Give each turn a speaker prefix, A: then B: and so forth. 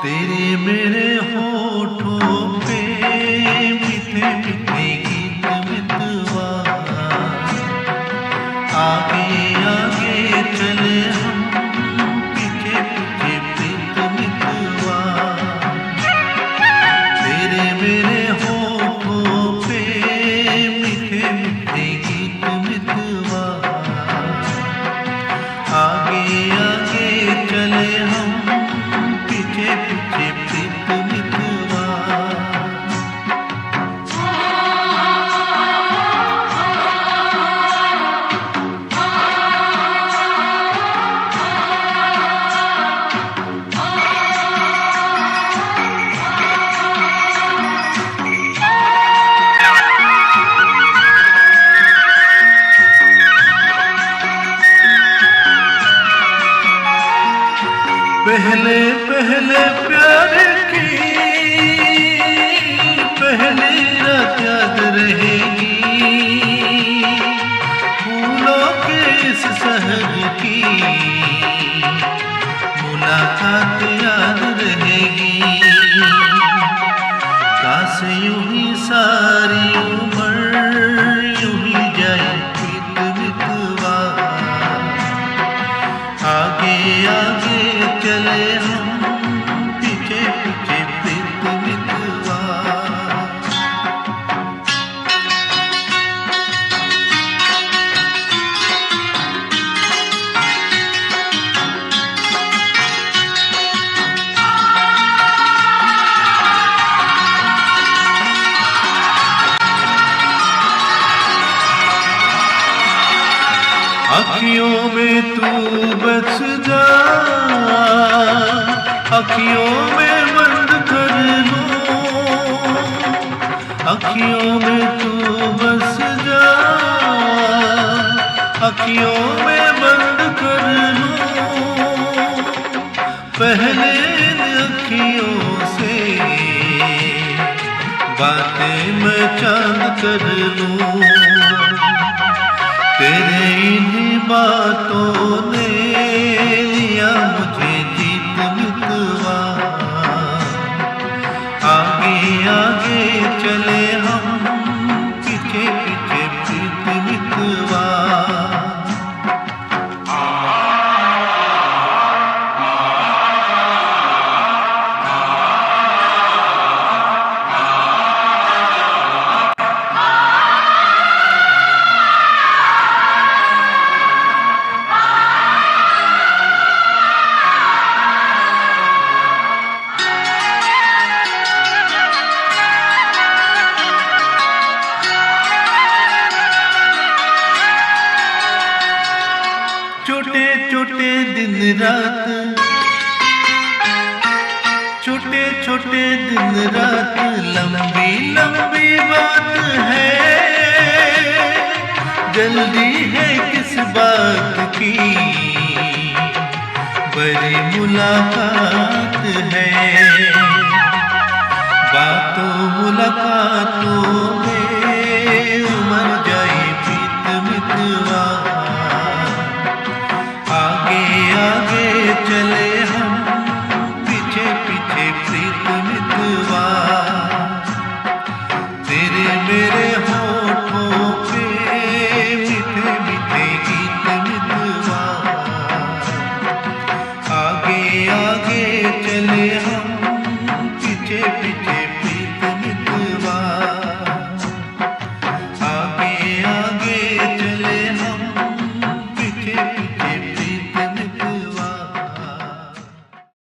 A: तेरे मेरे होठों पे मीठे मीठे गीत मितवा, आगे आगे चले हम पीछे पीछे प्रीत मितवा। तेरे मेरे होठों पे मीठे मीठे गीत मितवा, आगे आगे चले हम पीछे पीछे प्रीत मितवा। पहले पहले प्यार की पहली रात याद रहेगी, फूलों के इस शहर की मुलाकात याद रहेगी। काश यूं ही सारी उम्र यूं ही जाए प्रीत मितवा, आगे आगे चले हम पीछे पीछे प्रीत मितवा। अखियों में तू बस जा, अखियों में बंद कर लूं, अखियों में तू बस जा, अखियों में बंद कर लूं। पहले इन अखियों से बातें मैं चांद कर लूं, तेरे इन्हीं बातों ने लिया मुझे जीत मितवा। आगे आगे चले हम पीछे पीछे प्रीत मितवा। छोटे छोटे दिन रात, छोटे छोटे दिन रात, लंबी लंबी बात है, जल्दी है किस बात की, बड़ी मुलाकात है। बातों मुलाकातों